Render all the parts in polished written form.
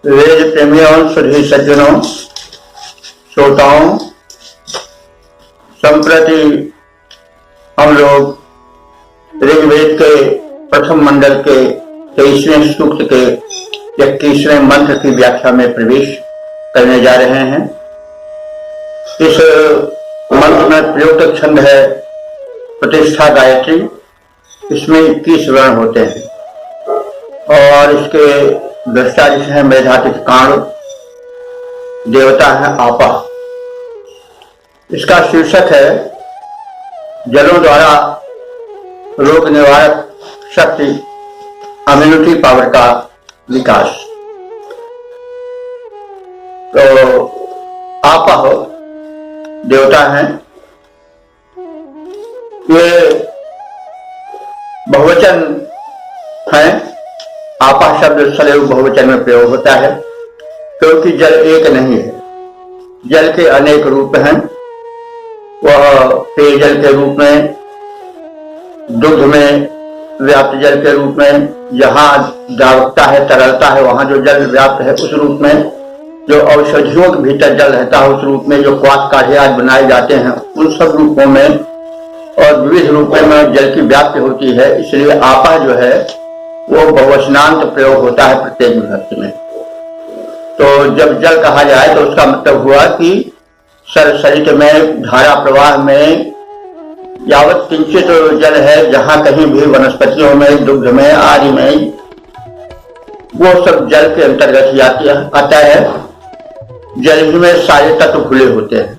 वेद प्रेमियों, सभी सज्जनों, श्रोताओं, संप्रति हम लोग ऋग्वेद के प्रथम मंडल के 23वें सूक्त के 21वें मंत्र की व्याख्या में प्रवेश करने जा रहे हैं। इस मंत्र में प्रयुक्त छंद है प्रतिष्ठा गायत्री। इसमें 21 वर्ण होते हैं और इसके दृष्टा है मेधातिथ कांड, देवता है आपा। इसका शीर्षक है जलों द्वारा रोग निवारक शक्ति, इम्यूनिटी पावर का विकास। तो आपा हो देवता हैं। ये बहुवचन है। आपा शब्द सदैव बहुवचन में प्रयोग होता है क्योंकि जल एक नहीं है, जल के अनेक रूप हैं। वह पेयजल के रूप में, दुग्ध में व्याप्त जल के रूप में, जहाँ द्रावकता है, तरलता है, वहां जो जल व्याप्त है उस रूप में, जो औषधियों के भीतर जल रहता है उस रूप में, जो क्वाथ काढ़े आज बनाए जाते हैं उन सब रूपों में और विविध रूपों में जल की व्याप्ति होती है। इसलिए आपा जो है वो बहुवचनांत प्रयोग होता है प्रत्येक विभक्ति में। तो जब जल कहा जाए तो उसका मतलब हुआ कि सरसरित में, धारा प्रवाह में यावत किंचित जल है, जहां कहीं भी वनस्पतियों में, दुग्ध में आदि में, वो सब जल के अंतर्गत ही आता है। जल ही में सारे तत्व खुले होते हैं।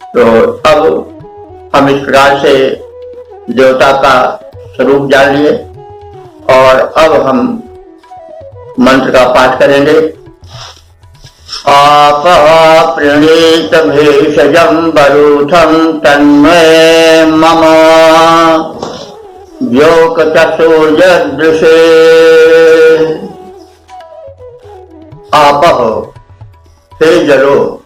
तो अब हम इस प्रकार से देवता का स्वरूप जान लिए और अब हम मंत्र का पाठ करेंगे। आपः प्रणीत भेषजं वरूथं तन्मे मम व्योकचसूर्यदृशे। आपः, हे जलो,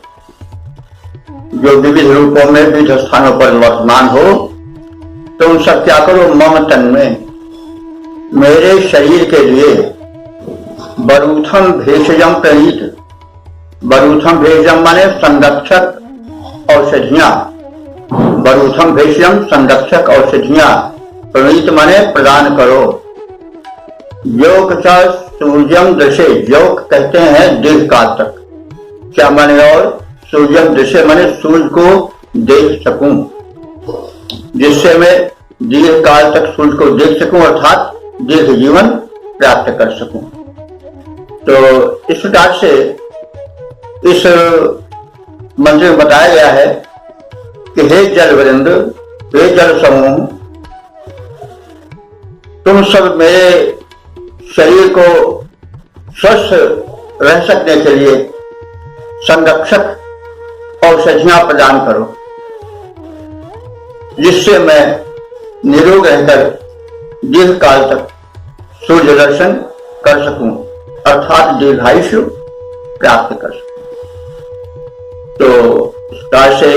जो विविध रूपों में विविध स्थानों पर वर्तमान हो, तुम सब क्या करो, मम तन्मे, मेरे शरीर के लिए, वरूथम भेषजम प्रणीत। वरूथम भेषजम माने संरक्षक औषधियां, वरूथम भेषजम संरक्षक औषधियां, प्रणीत माने प्रदान करो। योग सूर्यम दृशे, योग कहते हैं दीर्घ काल तक, क्या माने, और सूर्यम दृश्य माने सूर्य को देख सकूं, जिससे मैं दीर्घ काल तक सूर्य को देख सकूं अर्थात दीर्घ जीवन प्राप्त कर सकूं। तो इस प्रकार से इस मंत्र में बताया गया है कि हे जल वृंद, हे जल समूह, तुम सब मेरे शरीर को स्वस्थ रह सकने के लिए संरक्षक औषधियां प्रदान करो, जिससे मैं निरोग रहकर दीर्घ काल तक सूर्य दर्शन कर सकूं अर्थात दीर्घायुष्य प्राप्त कर सकूं। तो इस प्रकार से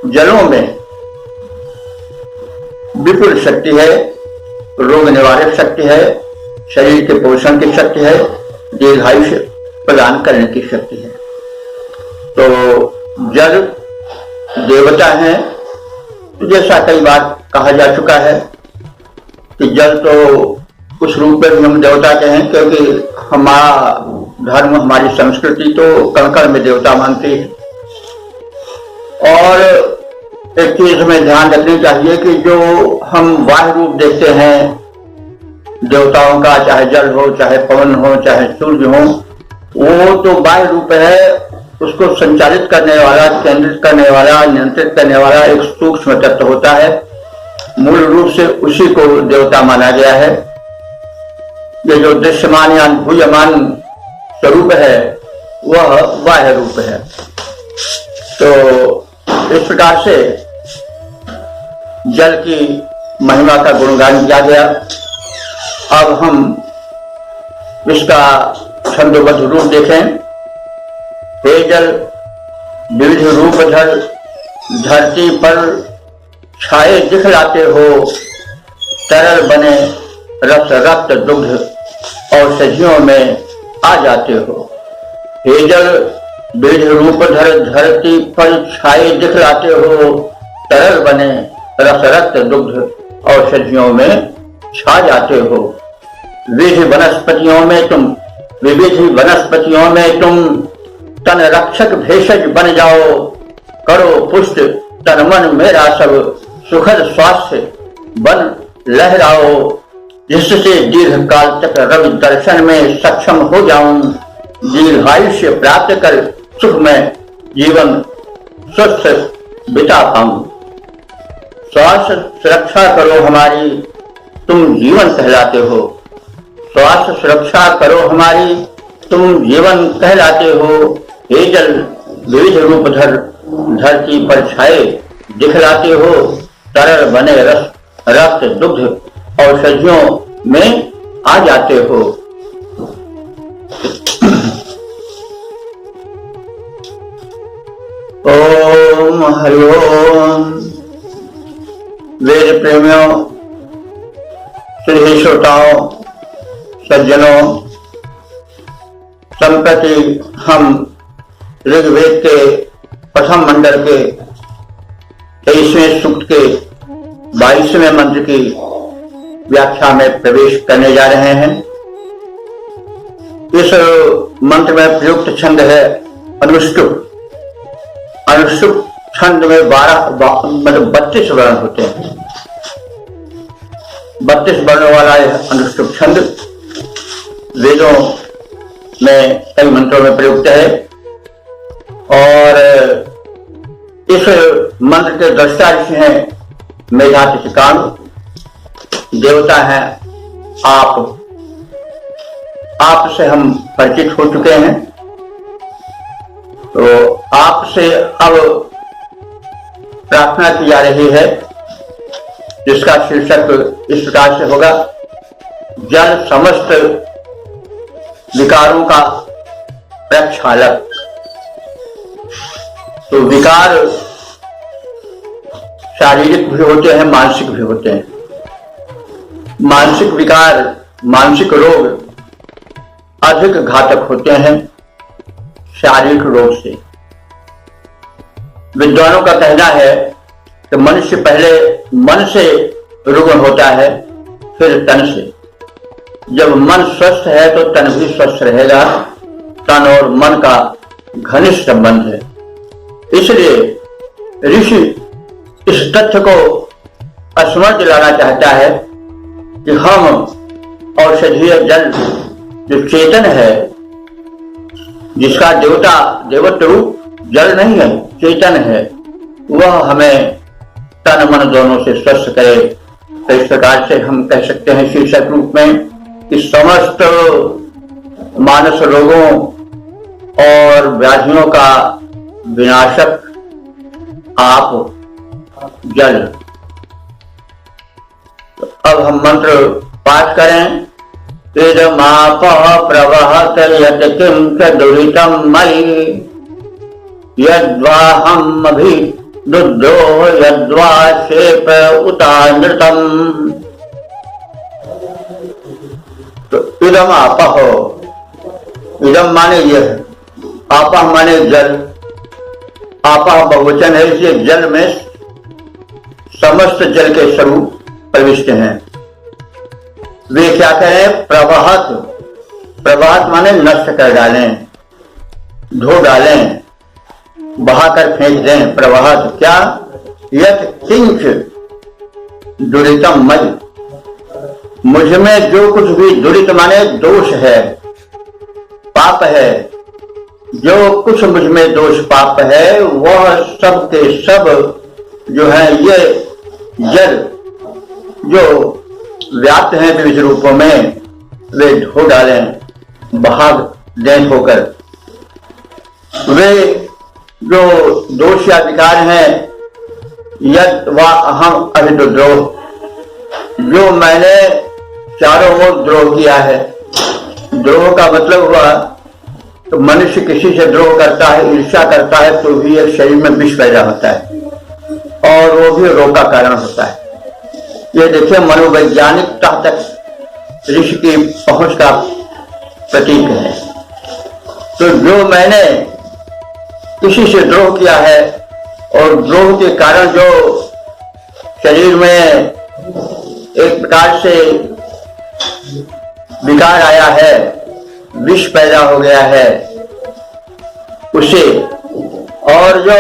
जलों में विपुल शक्ति है, रोग निवारक शक्ति है, शरीर के पोषण की शक्ति है, दीर्घायुष्य प्रदान करने की शक्ति है। तो जल देवता है। जैसा कई बार कहा जा चुका है कि जल तो उस रूप में भी हम देवता के हैं क्योंकि हमारा धर्म, हमारी संस्कृति तो कण-कण में देवता मानती है। और एक चीज हमें ध्यान रखनी चाहिए कि जो हम बाह्य रूप देखते हैं देवताओं का, चाहे जल हो, चाहे पवन हो, चाहे सूर्य हो, वो तो बाह्य रूप है। उसको संचालित करने वाला, केंद्रित करने वाला, नियंत्रित करने वाला एक सूक्ष्म तत्व होता है। मूल रूप से उसी को देवता माना गया है। ये जो दृश्यमान या भूयमान स्वरूप है वह बाह्य रूप है। तो इस प्रकार से जल की महिमा का गुणगान किया गया। अब हम इसका छंदोबद्ध रूप देखें। हे जल विविध रूप धर धरती पर छाए दिखलाते हो, तरल बने रक्त रक्त दुग्ध औषधियों में आ जाते हो। हे जल बीज रूप धर धरती पर छाए दिखलाते हो, तरल बने रस रक्त दुग्ध औषधियों में छा जाते हो। विविध वनस्पतियों में तुम तन रक्षक भेषज बन जाओ। करो पुष्ट तन मन मेरा सब सुखद स्वास्थ्य बन लहराओ, जिससे दीर्घ काल तक रवि दर्शन में सक्षम हो जाऊं। दीर्घायुष्य प्राप्त कर सुख में जीवन स्वस्थ बिता पाऊं। स्वास्थ्य सुरक्षा करो हमारी, तुम जीवन कहलाते हो। स्वास्थ्य सुरक्षा करो हमारी, तुम जीवन कहलाते हो। हे जल विविध रूप धर धरती पर छाए दिखलाते हो, तरल बने रस रक्त दुग्ध औषधियों में आ जाते हो। ओम हरि ओम। वेद प्रेमियों, श्री श्रोताओं, सज्जनों, संप्रति हम ऋग्वेद के प्रथम मंडल के 23वें सूक्त के 22वें मंत्र की व्याख्या में प्रवेश करने जा रहे हैं। इस मंत्र में प्रयुक्त छंद है अनुष्टुप। अनुष्टुप छंद में 32 वर्ण होते हैं। 32 वर्णों वाला यह अनुष्टुप छंद वेदों में कई मंत्रों में प्रयुक्त है। और इस मंत्र के दृष्टा ऋषि हैं मेधातिथि कांग, देवता हैं आप से हम परिचित हो चुके हैं। तो आपसे अब प्रार्थना की जा रही है, जिसका शीर्षक इस प्रकार से होगा, जल समस्त विकारों का प्रक्षालक। तो विकार शारीरिक भी होते हैं, मानसिक भी होते हैं। मानसिक विकार, मानसिक रोग अधिक घातक होते हैं शारीरिक रोग से। विद्वानों का कहना है कि मनुष्य पहले मन से रुग्ण होता है, फिर तन से। जब मन स्वस्थ है तो तन भी स्वस्थ रहेगा। तन और मन का घनिष्ठ संबंध है। इसलिए ऋषि इस तथ्य को स्मरण दिलाना चाहता है कि हम औषधीय जल जो चेतन है, जिसका देवत्व रूप जल नहीं है, चेतन है, वह हमें तन मन दोनों से स्वस्थ करे। तो इस प्रकार से हम कह सकते हैं शीर्षक रूप में कि समस्त मानस रोगों और व्याधियों का विनाशक आप जल। तो अब हम मंत्र पाठ करें। इदमापः प्रवहत यत् किं च दुरितं मयि, यद्वाहम् अभिदुद्रोह यद्वा शेप उतानृतम्। तो इदम आपः, इदम माने यह, आपः माने जल। आपः बहुवचन है, इसलिए जल में समस्त जल के स्वरूप प्रविष्ट हैं। वे क्या करें? प्रवाहत। प्रवाहत माने नष्ट कर डालें, धो डालें, बहाकर फेंक दें। प्रवाहत क्या? यत् किंच दुरितम मयि, मुझ में जो कुछ भी दुरित माने दोष है, पाप है, जो कुछ मुझ में दोष पाप है, वह सब के सब जो है ये जल जो व्याप्त हैं विविध रूपों में, वे धो डालें, बहा दें होकर। वे जो दोष या विकार हैं, यद व अहम अभिद्रोह, जो मैंने चारों ओर द्रोह किया है। द्रोह का मतलब हुआ तो मनुष्य किसी से द्रोह करता है, ईर्ष्या करता है, तो भी एक शरीर में विष पैदा होता है और वो भी रोग का कारण होता है। ये देखिए मनोवैज्ञानिकता तक ऋषि की पहुंच का प्रतीक है। तो जो मैंने किसी से द्रोह किया है और द्रोह के कारण जो शरीर में एक प्रकार से विकार आया है, विष पैदा हो गया है उसे, और जो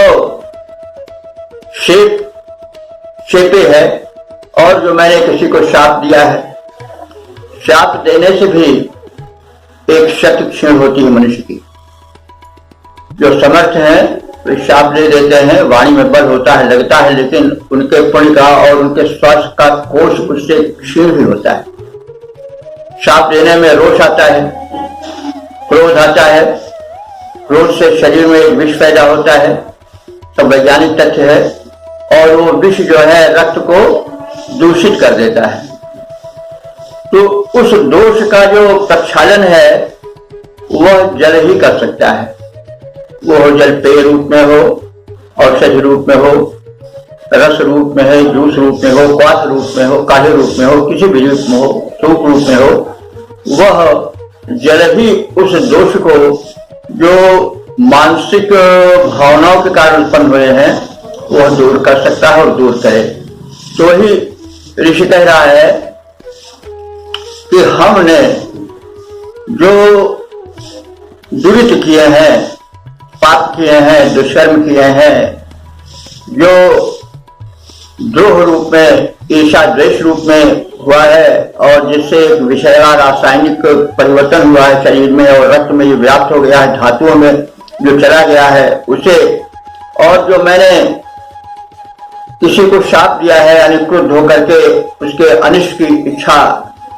शेपे है, और जो मैंने किसी को शाप दिया है, शाप देने से भी एक शक्ति क्षीण होती है मनुष्य की। जो समर्थ हैं वे शाप दे देते हैं, वाणी में बल होता है, लगता है, लेकिन उनके पुण्य का और उनके स्वास्थ्य का कोष उससे क्षीण भी होता है। शाप देने में रोष आता है, क्रोध आता है, क्रोध से शरीर में एक विष पैदा होता है, सब वैज्ञानिक तथ्य है, और वो विष जो है रक्त को दूषित कर देता है। तो उस दोष का जो प्रक्षालन है वह जल ही कर सकता है। वो जल पेय रूप में हो, औषधि रूप में हो, रस रूप में है, जूस रूप में हो, क्वाथ रूप में हो, काढ़े रूप में हो, किसी भी रूप में हो, सूप रूप में हो, वह जल ही उस दोष को जो मानसिक भावनाओं के कारण उत्पन्न हुए हैं वह दूर कर सकता है और दूर करे। तो ही ऋषि कह रहा है कि हमने जो दुरित किए हैं, पाप किए हैं, दुष्कर्म किए हैं, जो द्रोह रूप में, ईर्षा द्वेष रूप में हुआ है, और जिससे एक विषैला रासायनिक परिवर्तन हुआ है शरीर में और रक्त में ये व्याप्त हो गया है, धातुओं में जो चला गया है उसे, और जो मैंने किसी को शाप दिया है यानी क्रुद्ध होकर के उसके अनिष्ट की इच्छा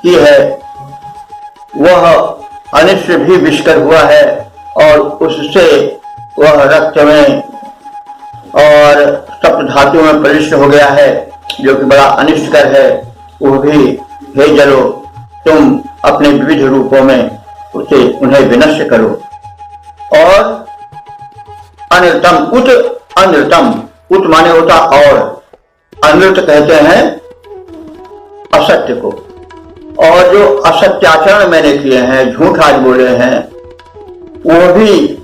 की है, वह अनिष्ट भी विषकर हुआ है और उससे वह रक्त में और सप्त धातुओं में प्रविष्ट हो गया है, जो कि बड़ा अनिष्टकर है। वो भी हे जलो, तुम अपने विविध रूपों में उसे उन्हें विनष्ट करो। और अनृतम, अनृतम, उत माने होता और, अनृत कहते हैं असत्य को। और जो असत्याचरण मैंने किए हैं, झूठ आज बोले हैं, वो भी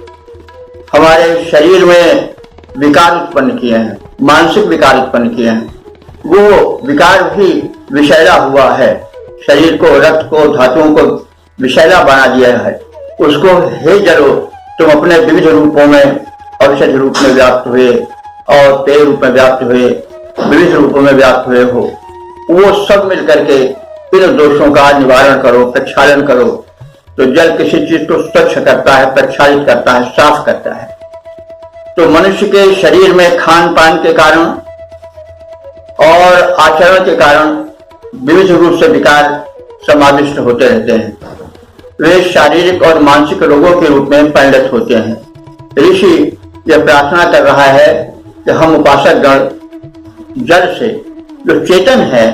हमारे शरीर में विकार उत्पन्न किए हैं, मानसिक विकार उत्पन्न किए हैं। वो विकार भी विषैला हुआ है, शरीर को, रक्त को, धातुओं को विषैला बना दिया है। उसको हे जलो, तुम अपने विविध रूपों में, औषध रूप में व्याप्त हुए और पेय रूप में व्याप्त हुए, विविध रूपों में व्याप्त हुए हो, वो सब मिलकर के इन दोषों का निवारण करो, प्रक्षालन करो। तो जल किसी चीज को स्वच्छ करता है, प्रक्षालित करता है, साफ करता है। तो मनुष्य के शरीर में खान पान के कारण और आचरण के कारण विविध रूप से विकार समाविष्ट होते रहते हैं। वे शारीरिक और मानसिक रोगों के रूप में परिणत होते हैं। ऋषि यह प्रार्थना कर रहा है कि हम उपासक गण जल से, जो चेतन है,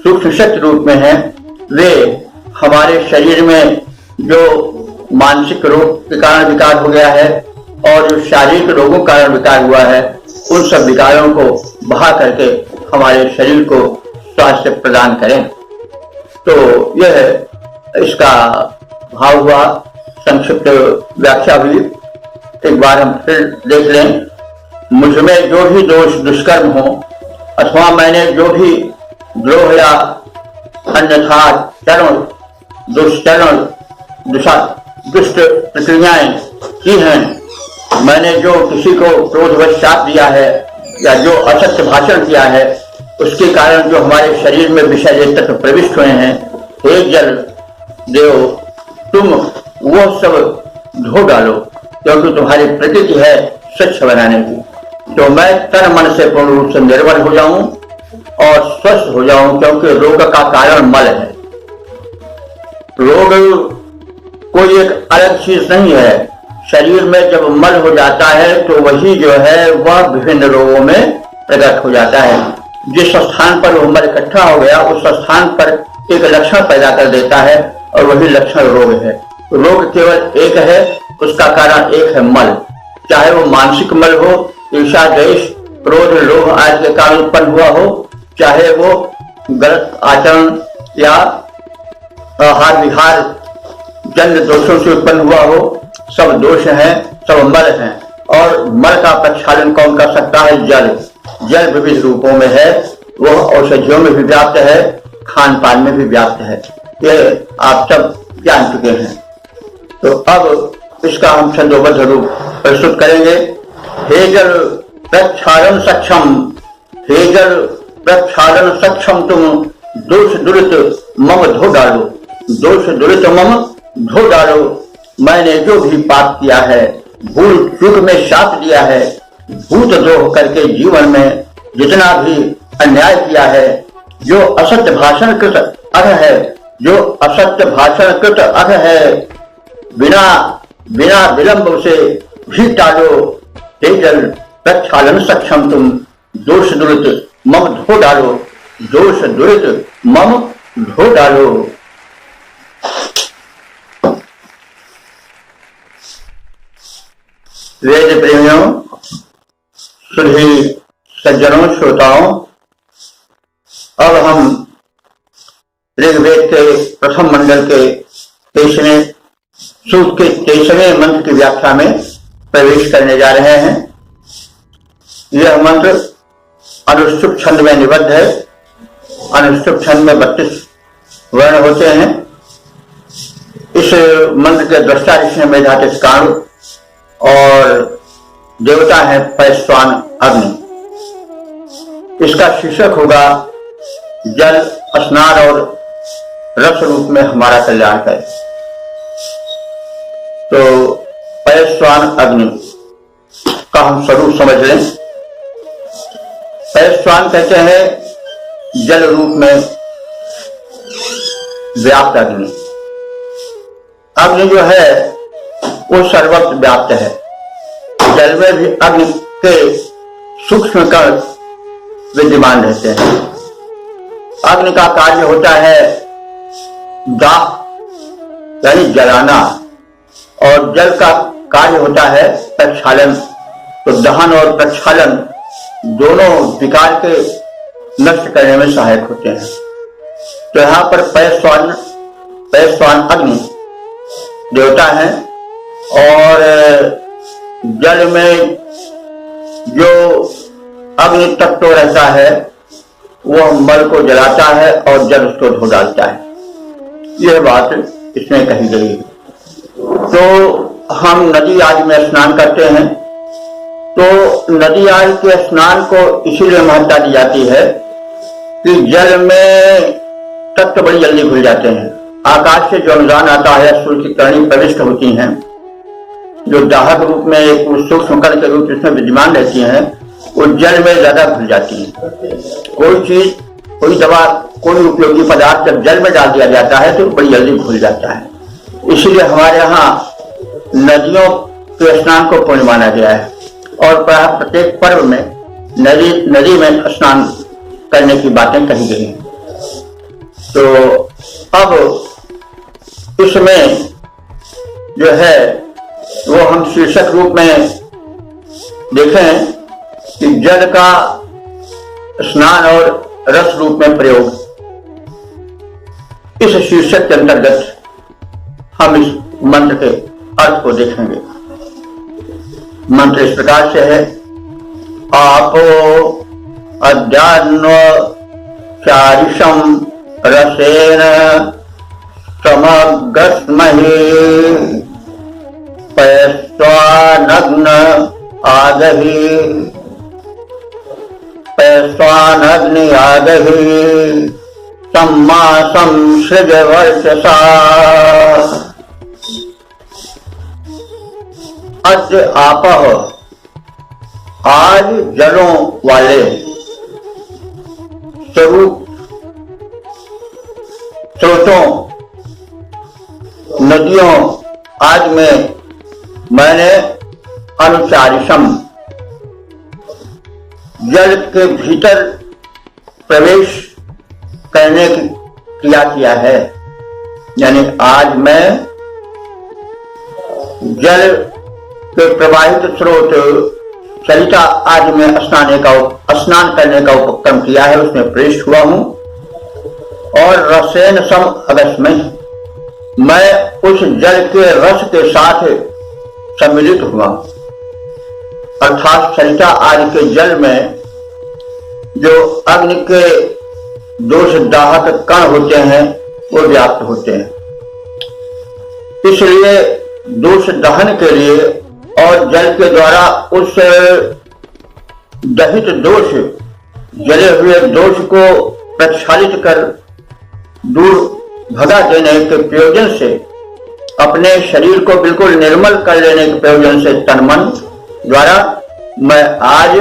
सूक्ष्म शक्ति रूप में है, वे हमारे शरीर में जो मानसिक रोग के कारण विकार हो गया है और जो शारीरिक रोगों के कारण विकार हुआ है, उन सब विकारों को बहा करके हमारे शरीर को स्वास्थ्य प्रदान करें। तो यह इसका भाव हुआ, संक्षिप्त व्याख्या हुई। एक बार हम फिर देख लें। मुझमें जो भी दोष दुष्कर्म हो अथवा मैंने जो भी द्रोह या अन्यथा चरण, दुष्चरण, दुष्ट प्रक्रियाएं की हैं, मैंने जो किसी को क्रोधवश शाप दिया है या जो असत्य भाषण किया है, उसके कारण जो हमारे शरीर में विषैले तत्व प्रविष्ट हुए हैं, हे जल देव, तुम वो सब धो डालो, क्योंकि तुम्हारी प्रकृति है स्वच्छ बनाने की। तो मैं तन मन से पूर्ण रूप से निर्मल हो जाऊं और स्वस्थ हो जाऊं, क्योंकि रोग का कारण मल है। रोग कोई एक अलग चीज नहीं है। शरीर में जब मल हो जाता है तो वही जो है वह विभिन्न रोगों में प्रकट हो जाता है। जिस स्थान पर वो मल इकट्ठा हो गया उस स्थान पर एक लक्षण पैदा कर देता है और वही लक्षण रोग है। रोग केवल एक है, उसका कारण एक है मल, चाहे वो मानसिक मल हो, ईर्षा द्वेष क्रोध लोभ आदि के कारण उत्पन्न हुआ हो, चाहे वो गलत आचरण या आहार विहार जन्म दोषों से उत्पन्न हुआ हो, सब दोष हैं, सब मल हैं। और मल का प्रक्षालन कौन कर सकता है? जल। जल विविध रूपों में है, वह औषधियों में भी व्याप्त है, खान पान में भी व्याप्त है, ये आप सब जान चुके हैं। तो अब इसका हम छंदोबद्ध रूप प्रस्तुत करेंगे। हे जल प्रक्षालन सक्षम, हे जल प्रक्षालन सक्षम तुम दोष दुरित मम धो डालो, दोष दुरित मम धो डालो। मैंने जो भी पाप किया है, भूल चूक में शाप दिया है, भूत द्रोह करके जीवन में जितना भी अन्याय किया है, जो असत्य भाषण कृत अघ है, जो असत्य भाषण कृत अघ है, बिना विलंब उसे भी टालो। हे जल प्रक्षालन सक्षम तुम दोष दुरित मम धो डालो, दोष दुरित मम धो डालो। वेद प्रेमियों, सुधी सज्जनों, श्रोताओं, अब हम ऋग्वेद के प्रथम मंडल के 23वें सूक्त के 23वें मंत्र की व्याख्या में प्रवेश करने जा रहे हैं। यह मंत्र अनुष्टुप छंद में निबद्ध है। अनुष्टुप छंद में 32 वर्ण होते हैं। इस मंत्र के दृष्टा ऋषि हैं मेधातिष्काणु और देवता है पैश्वान अग्नि। इसका शीर्षक होगा जल, स्नान और रस रूप में हमारा कल्याण करे। तो पैश्वान अग्नि का हम स्वरूप समझ लें। पैश्वान कहते हैं जल रूप में व्याप्त अग्नि। अग्नि जो है वो सर्वत्र व्याप्त है। जल में भी अग्नि के सूक्ष्म कण विद्यमान रहते हैं। अग्नि का कार्य होता है दाह यानी जलाना, और जल का कार्य होता है प्रक्षालन। तो दहन और प्रक्षालन दोनों विकार के नष्ट करने में सहायक होते हैं। तो यहाँ पर पैश्वान अग्नि देवता है, और जल में जो अग्नि तत्व रहता है वह मल को जलाता है और जल उसको धो डालता है। यह बात इसमें कही गई है। तो हम नदी आदि में स्नान करते हैं, तो नदी आदि के स्नान को इसीलिए महत्ता दी जाती है कि जल में तत्व बड़ी जल्दी घुल जाते हैं। आकाश से जो अनुदान आता है, सूर्य की किरणें प्रविष्ट होती हैं, जो दाहक रूप में एक सूक्ष्म कण के रूप इसमें विद्यमान रहती हैं, वो जल में ज्यादा घुल जाती हैं। कोई चीज, कोई दवा, कोई उपयोगी पदार्थ जब जल में डाल दिया जाता है तो बड़ी जल्दी घुल जाता है। इसीलिए हमारे यहाँ नदियों के स्नान को पुण्य माना गया है, और प्रत्येक पर्व में नदी में स्नान करने की बातें कही गई हैं। तो अब इसमें जो है वो हम शीर्षक रूप में देखें कि जल का स्नान और रस रूप में प्रयोग, इस शीर्षक के अंतर्गत हम इस मंत्र के अर्थ को देखेंगे। मंत्र इस प्रकार से है। आपो अद्यान्व चारिषम रसेन समग्रस्महे पैश्वानग्न आगहि, पैश्वानग्नि आगहि सम्मासं सृज वर्चसा। अद्य आपः, आज जलों वाले स्वरूप स्रोतों, नदियों आज में मैंने अनुचारिषम जल के भीतर प्रवेश करने की क्रिया किया है। यानी आज मैं जल के प्रवाहित स्रोत सरिता आदि में स्नान करने का उपक्रम किया है, उसमें प्रवेश हुआ हूं। और रसेन सम अगस्मय, मैं उस जल के रस के साथ सम्मिलित हुआ, अर्थात सरिता आदि के जल में जो अग्नि के दोष दाहक कण होते हैं वो व्याप्त होते हैं। इसलिए दोष दहन के लिए और जल के द्वारा उस दहित दोष, जले हुए दोष को प्रक्षालित कर दूर भगा देने के प्रयोजन से, अपने शरीर को बिल्कुल निर्मल कर लेने के प्रयोजन से तन मन द्वारा मैं आज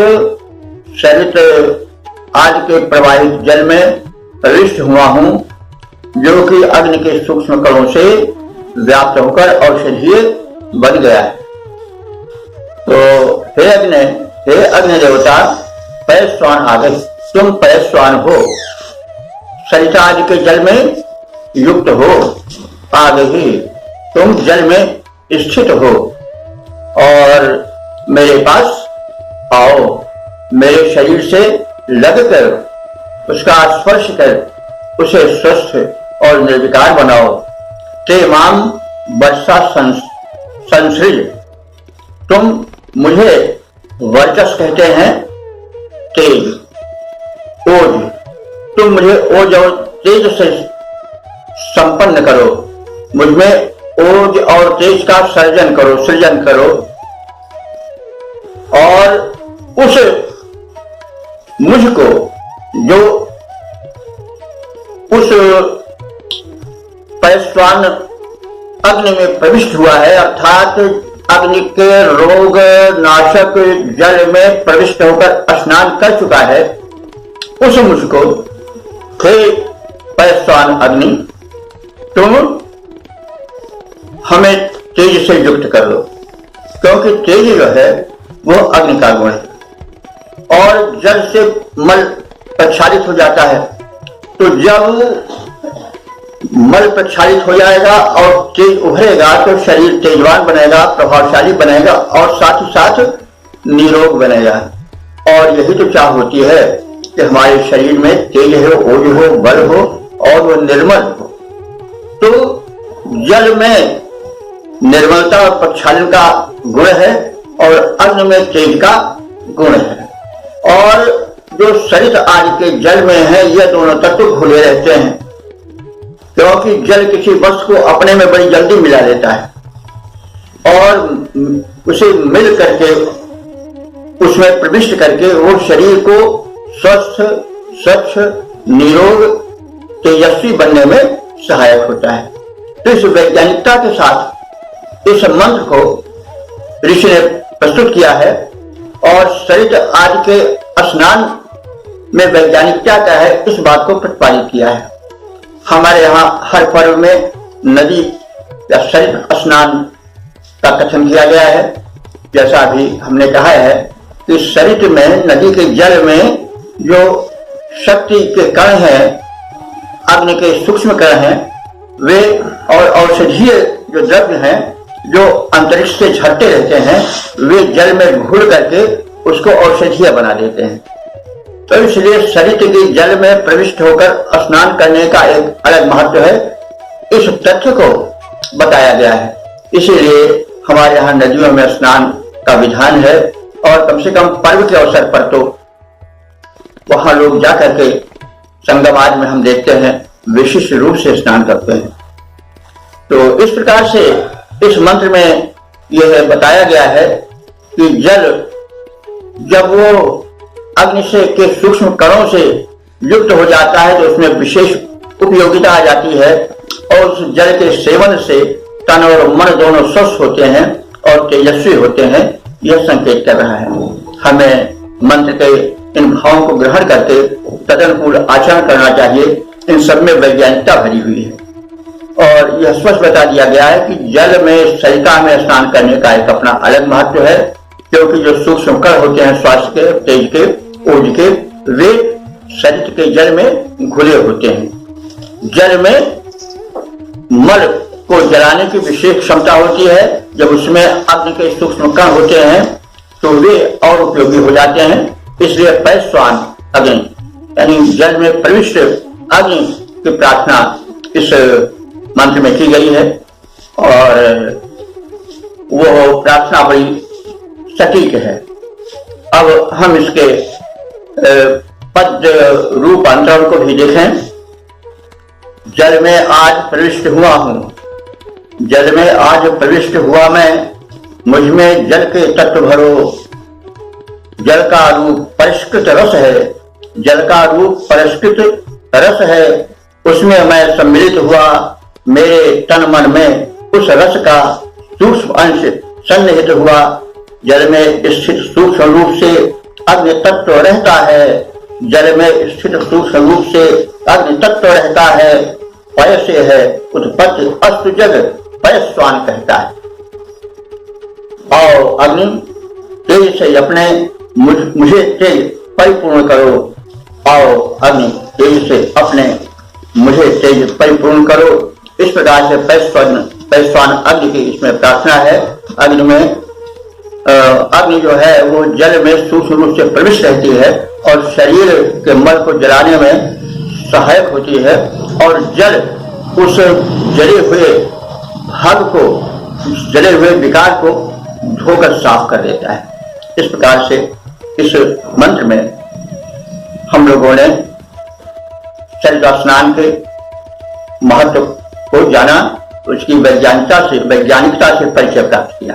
सरित आदि के प्रवाहित जल में प्रविष्ट हुआ हूं, जो कि अग्नि के सूक्ष्म कणों से व्याप्त होकर औषधीय बन गया है। तो हे अग्नि देवता, पयस्वान आ गए, तुम पयस्वान हो, सरिता आदि के जल में युक्त हो, आ गई, तुम जल में स्थित हो और मेरे पास आओ, मेरे शरीर से लगकर उसका स्पर्श कर उसे स्वस्थ और निर्विकार बनाओ। ते माम वर्षा संसृज, तुम मुझे वर्चस कहते हैं, तेज, ओज, तुम मुझे ओज और तेज से संपन्न करो, मुझमें ओज और तेज का सृजन करो और उस मुझको जो उस पयस्वान अग्नि में प्रविष्ट हुआ है, अर्थात अग्नि के रोग नाशक जल में प्रविष्ट होकर स्नान कर चुका है, उस मुझको हे पयस्वान अग्नि, तुम हमें तेज से युक्त कर लो, क्योंकि तेज जो है वो अग्नि का गुण है और जल से मल प्रक्षालित हो जाता है। तो जब मल प्रक्षालित हो जाएगा और तेज उभरेगा तो शरीर तेजवान बनेगा, प्रभावशाली बनेगा और साथ ही साथ निरोग बनेगा। और यही तो चाह होती है कि हमारे शरीर में तेज हो, ओज हो, बल हो और वो निर्मल हो। तो जल में निर्मलता और प्रक्षालन का गुण है और अग्नि में तेज का गुण है। और जो सरित आदि के जल में है, ये दोनों तत्व खुले रहते हैं, क्योंकि जल किसी वस्तु को अपने में बड़ी जल्दी मिला लेता है और उसे मिल करके उसमें प्रविष्ट करके वो शरीर को स्वस्थ, स्वच्छ, निरोग, तेजस्वी बनने में सहायक होता है। तो इस वैज्ञानिकता के साथ इस मंत्र को ऋषि ने प्रस्तुत किया है और सरित आदि के स्नान में वैज्ञानिकता क्या है, इस बात को प्रतिपादित किया है। हमारे यहाँ हर पर्व में नदी या सरित स्नान का कथन किया गया है। जैसा अभी हमने कहा है कि सरित में, नदी के जल में जो शक्ति के कण हैं, अग्नि के सूक्ष्म कण हैं, वे और औषधीय जो द्रव्य हैं जो अंतरिक्ष से झरते रहते हैं, वे जल में घुल करके उसको औषधीय बना देते हैं। तो इसलिए सरित के जल में प्रविष्ट होकर स्नान करने का एक अलग महत्व है, इस तथ्य को बताया गया है। इसीलिए हमारे यहाँ नदियों में स्नान का विधान है और कम से कम पर्व के अवसर पर तो वहां लोग जा करके संगम आदि में हम देखते हैं विशिष्ट रूप से स्नान करते हैं। तो इस प्रकार से इस मंत्र में यह बताया गया है कि जल जब वो अग्नि से के सूक्ष्म कणों से युक्त हो जाता है तो उसमें विशेष उपयोगिता आ जाती है और उस जल के सेवन से तन और मन दोनों स्वस्थ होते हैं और तेजस्वी होते हैं, यह संकेत कर रहा है। हमें मंत्र के इन भावों को ग्रहण करके तदनुकूल आचरण करना चाहिए। इन सब में वैज्ञानिकता भरी हुई है और यह स्पष्ट बता दिया गया है कि जल में, सरिता में स्नान करने का एक अपना अलग महत्व है, क्योंकि जो सूक्ष्म कण होते हैं स्वास्थ्य के, तेज के, ओज के, वे सरित के जल में घुले होते हैं। जल में मल को जलाने की विशेष क्षमता होती है। जब उसमें अग्नि के सूक्ष्म कण होते हैं तो वे और उपयोगी हो जाते हैं। इसलिए पयस्वान अग्नि यानी जल में प्रविष्ट अग्नि की प्रार्थना इस मंत्र में की गई है और वो प्रार्थना बड़ी सटीक है। अब हम इसके पद रूपांतरण को भी देखें। जल में आज प्रविष्ट हुआ हूँ, जल में आज प्रविष्ट हुआ मैं, मुझ में जल के तत्व भरो। जल का रूप परिष्कृत रस है, जल का रूप परिष्कृत रस है, उसमें मैं सम्मिलित हुआ। मेरे तन मन में उस रस का सूक्ष्म अंश सन्निहित हुआ। जल में स्थित सूक्ष्म रूप से अग्नि तत्व रहता है, जल में स्थित सूक्ष्म रूप से अग्नि तत्व रहता है। पय से है उत्पत्ति, अस्तु जग पयस्वान कहता है। और अग्नि तेज से अपने मुझे तेज परिपूर्ण करो, और अग्नि तेज से अपने मुझे तेज परिपूर्ण करो। इस प्रकार से पैस्वान अग्नि की इसमें प्रार्थना है। अग्नि में अग्नि जो है वो जल में सूक्ष्म रूप से प्रविष्ट रहती है और शरीर के मल को जलाने में सहायक होती है, और जल उस जले हुए भाग को, जले हुए विकार को धोकर साफ कर देता है। इस प्रकार से इस मंत्र में हम लोगों ने चरित्र स्नान के महत्व को जाना, उसकी वैज्ञानिकता से परिचय प्राप्त किया।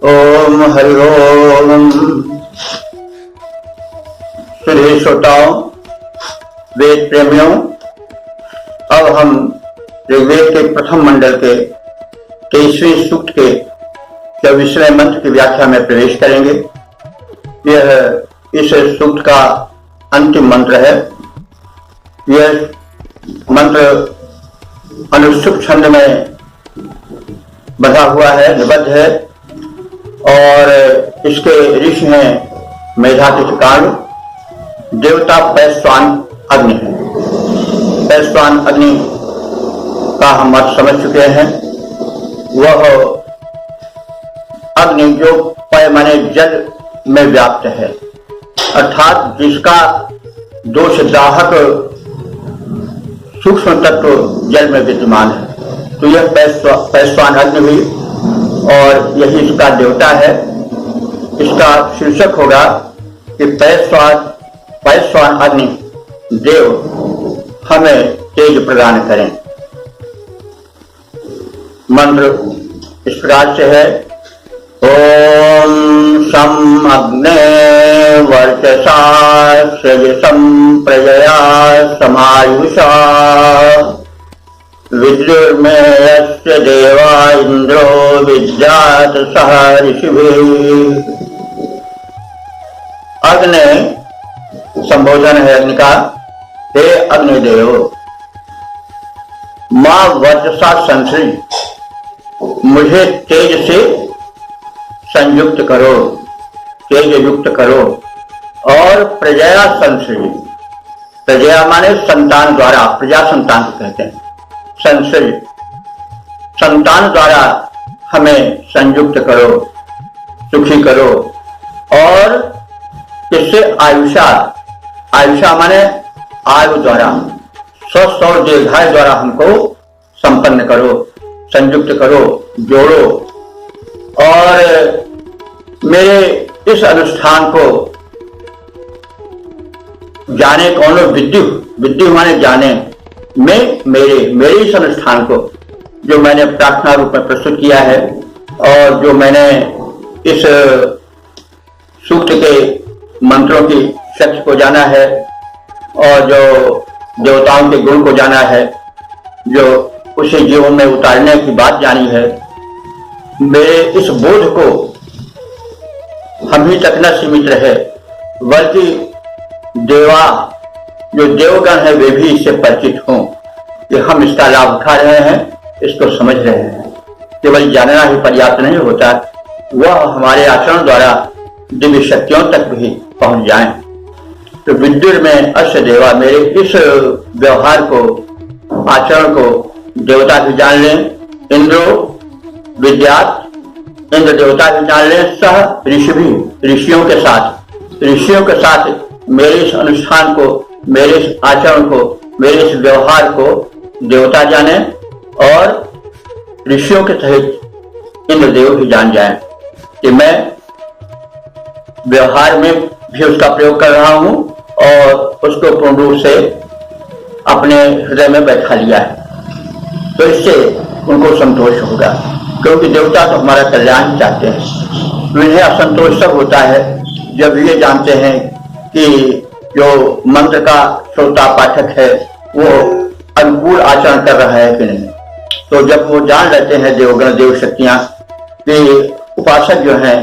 ओम हरि ओम। सुधे श्रोताओं, वेद प्रेमियों, अब हम ऋग्वेद के प्रथम मंडल के 23वें सूक्त के 24वें मंत्र की व्याख्या में प्रवेश करेंगे। यह इस सूक्त का अंतिम मंत्र है। यह मंत्र अनुष्टुप छंद में बंधा हुआ है, निबद्ध है, और इसके ऋषि हैं मेधातिथकाल। देवता पैस्वान अग्नि है। पैस्वान अग्नि का हम अर्थ समझ चुके हैं। वह अग्नि जो पय माने जल में व्याप्त है, अर्थात जिसका दोष दाहक सूक्ष्म तत्व जल में विद्यमान है। तो यह पैस्वान अग्नि हुई और यही इसका देवता है। इसका शीर्षक होगा कि पैस्वान अग्नि देव हमें तेज प्रदान करें। मंत्र इस प्रकार से है। ओम शम अग्ने वर्चसा सजसं प्रजया समायुषा विद्युर्मेयस्य देवा इंद्रो विद्यात सह ऋषिभिः। अग्नि संबोधन है अग्नि का। हे अग्निदेव, मां वर्चसा संश्री, मुझे तेज से संयुक्त करो, तेज युक्त करो। और प्रजया संश्री, प्रजया माने संतान द्वारा, प्रजा संतान को कहते हैं। संश्री, संतान द्वारा हमें संयुक्त करो, सुखी करो। और इससे आयुषा, आयुषा माने आयु द्वारा, स्वस्थ और दीर्घायु द्वारा हमको संपन्न करो, संयुक्त करो, जोड़ो। और मेरे इस अनुष्ठान को जाने कौन, विद्यु माने जाने में मेरे इस अनुष्ठान को जो मैंने प्रार्थना रूप में प्रस्तुत किया है, और जो मैंने इस सूक्त के मंत्रों की शक्ति को जाना है, और जो देवताओं के गुण को जाना है, जो उसे जीवन में उतारने की बात जानी है, मेरे इस बोध को हम ही तक न सीमित रहे, बल्कि देवा जो देवगण है वे भी इससे परिचित हों कि हम इसका लाभ उठा रहे हैं, इसको समझ रहे हैं। केवल जानना ही पर्याप्त नहीं होता, वह हमारे आचरण द्वारा दिव्य शक्तियों तक भी पहुंच जाएं। तो विद्युर में अश्य देवा, मेरे इस व्यवहार को, आचरण को देवता भी जान लें। इंद्रो विद्यात, इंद्र देवता भी जान लें। सह ऋषि भी, ऋषियों के साथ मेरे इस अनुष्ठान को मेरे इस आचरण को, मेरे इस व्यवहार को देवता जाने और ऋषियों के सहित इंद्रदेव भी जान जाएं कि मैं व्यवहार में भी उसका प्रयोग कर रहा हूं और उसको पूर्ण रूप से अपने हृदय में बैठा लिया है। तो इससे उनको संतोष होगा, क्योंकि देवता तो हमारा कल्याण चाहते हैं। इन्हें असंतोष तब होता है जब ये जानते हैं कि जो मंत्र का श्रोता पाठक है वो अनुकूल आचरण कर रहा है कि नहीं। तो जब वो जान लेते हैं देवगण देव शक्तियां कि उपासक जो हैं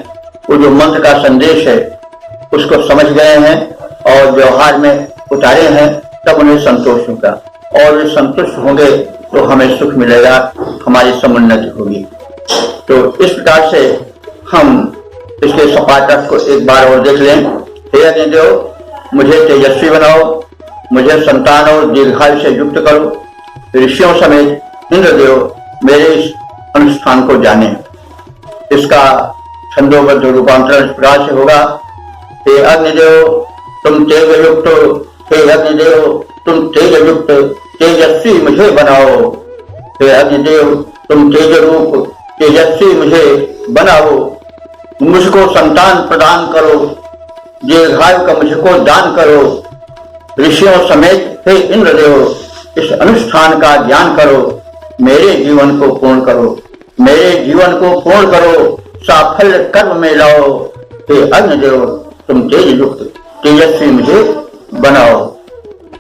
वो जो मंत्र का संदेश है उसको समझ गए हैं और व्यवहार में उतारे हैं, तब उन्हें संतोष होगा और वे संतुष्ट होंगे तो हमें सुख मिलेगा, हमारी समुन्नति होगी। तो इस प्रकार से हम इसके सपाटक को एक बार और देख लें। हे अग्निदेव, मुझे तेजस्वी बनाओ, मुझे संतान और दीर्घायु से युक्त करो। ऋषियों समेत इंद्रदेव मेरे इस अनुष्ठान को जाने। इसका छंदोबद्ध रूपांतरण इस प्रकार से होगा। हे अग्निदेव, तुम तेज युक्त, हे अग्निदेव तुम तेज युक्त तेजस्वी मुझे बनाओ। हे अग्निदेव, तुम तेज रूप तेजस्वी मुझे बनाओ। मुझको संतान प्रदान करो, दीर्घायु का मुझको दान करो। ऋषियों समेत हे इंद्रदेव, इस अनुष्ठान का ज्ञान करो, मेरे जीवन को पूर्ण करो, मेरे जीवन को पूर्ण करो, साफल्य कर्म में लाओ। हे अग्निदेव, तुम तेज युक्त तेजस्वी मुझे बनाओ।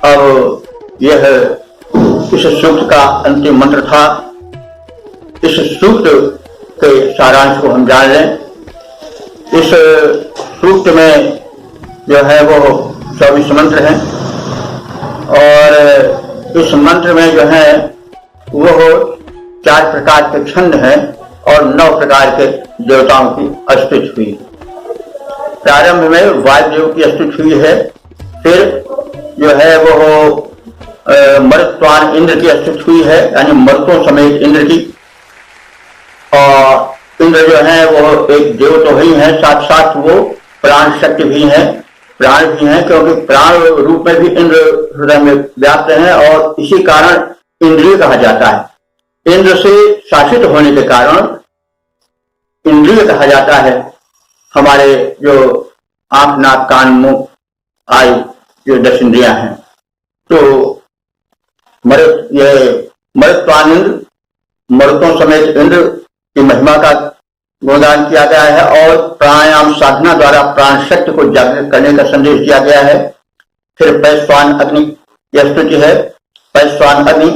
अब यह इस सूक्त का अंतिम मंत्र था। इस सूक्त के सारांश को हम जान लें। इस सूक्त में जो है वो 24 मंत्र हैं और इस मंत्र में जो है वो 4 प्रकार के छंद हैं और 9 प्रकार के देवताओं की स्तुति हुई। प्रारंभ में वायुदेव की स्तुति हुई है, फिर जो है वो मरुत्वान इंद्र की स्तुति हुई है, यानी मरुतों समेत इंद्र की। और इंद्र जो है वो एक देव तो ही है, साथ साथ वो प्राण शक्ति भी है, प्राण भी है, क्योंकि प्राण रूप में भी इंद्र हृदय में व्याप्त है और इसी कारण इंद्रिय कहा जाता है। इंद्र से शासित होने के कारण इंद्रिय कहा जाता है। हमारे जो आंख, नाक, कान, मुंह आदि जो 10 इंद्रियां हैं। तो मरुत्वान इंद्र, मरुतों समेत इंद्र की महिमा का गुणगान किया गया है और प्राणायाम साधना द्वारा प्राण शक्ति को जागृत करने का संदेश दिया गया है। फिर पैश्वान अग्नि की स्तुति है। पैश्वान अग्नि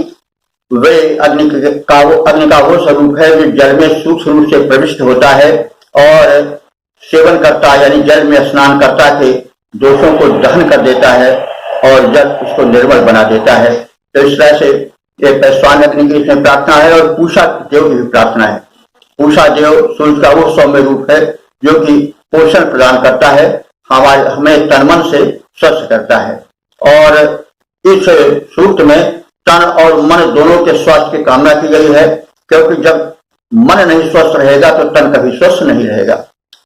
वे अग्नि का वो स्वरूप है जो जल में सूक्ष्म रूप से प्रविष्ट होता है और सेवन करता, यानी जल में स्नान करता के दोषों को दहन कर देता है और जल उसको निर्मल बना देता है। तो इस तरह से ये पैश्वान अग्नि की इसमें प्रार्थना है और पूषा देव की भी प्रार्थना है। पूषा देव सूर्य का वो सौम्य रूप है जो कि पोषण प्रदान करता है, हमें तन मन से स्वस्थ करता है। और इस सूक्त में तन और मन दोनों के स्वास्थ्य की कामना की गई है, क्योंकि जब मन नहीं स्वस्थ रहेगा तो तन कभी स्वस्थ नहीं रहेगा।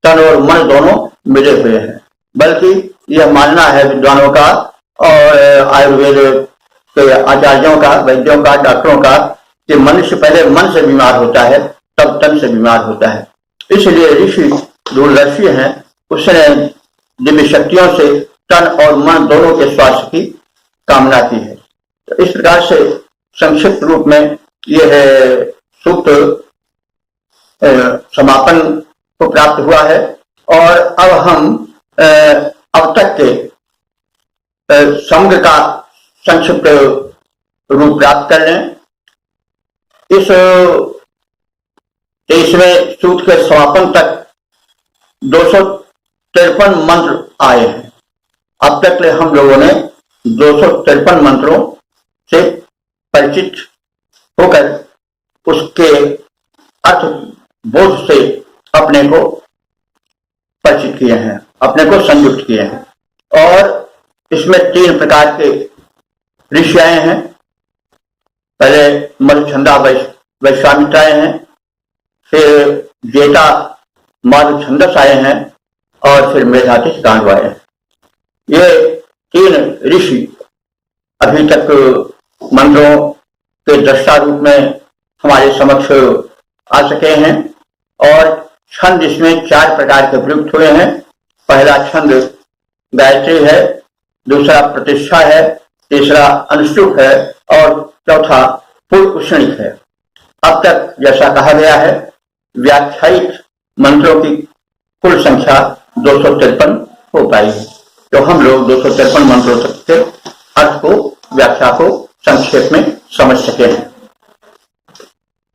तन और मन दोनों मिले हुए हैं। बल्कि यह मानना है विद्वानों का और आयुर्वेद के आचार्यों का, वैद्यों का, डॉक्टरों का कि मनुष्य पहले मन से बीमार होता है तब तन से बीमार होता है। इसलिए ऋषि दूरदर्शी हैं, उसने दिव्य शक्तियों से तन और मन दोनों के स्वास्थ्य की कामना की है। तो इस प्रकार से संक्षिप्त रूप में यह सूक्त समापन को प्राप्त हुआ है। और अब हम अब तक के समग्र का संक्षिप्त रूप प्राप्त कर लें। इस 23वें सूक्त के समापन तक 253 मंत्र आए हैं। अब तक हम लोगों ने 253 मंत्रों से परिचित होकर उसके अर्थ बोध से अपने को परिचित किए हैं, अपने को संयुक्त किए हैं। और इसमें 3 प्रकार के ऋषि आए हैं। पहले मधुछंदा वैश्वामित्र आए हैं, फिर जेता माधुछंदस आए हैं और फिर मेधातिश गांडव आए हैं। ये 3 ऋषि अभी तक मंत्रों के दृष्टा रूप में हमारे समक्ष आ सके हैं। और छंद इसमें 4 प्रकार के प्रयुक्त हुए हैं। पहला छंद गायत्री है, दूसरा प्रतिष्ठा है, तीसरा अनुष्टुप है और चौथा पूर्व उष्णिक है। अब तक जैसा कहा गया है, व्याख्यायित मंत्रों की कुल संख्या 253 हो पाई है। तो हम लोग 253 मंत्रों तक के अर्थ को, व्याख्या को संक्षेप में समझ सके हैं।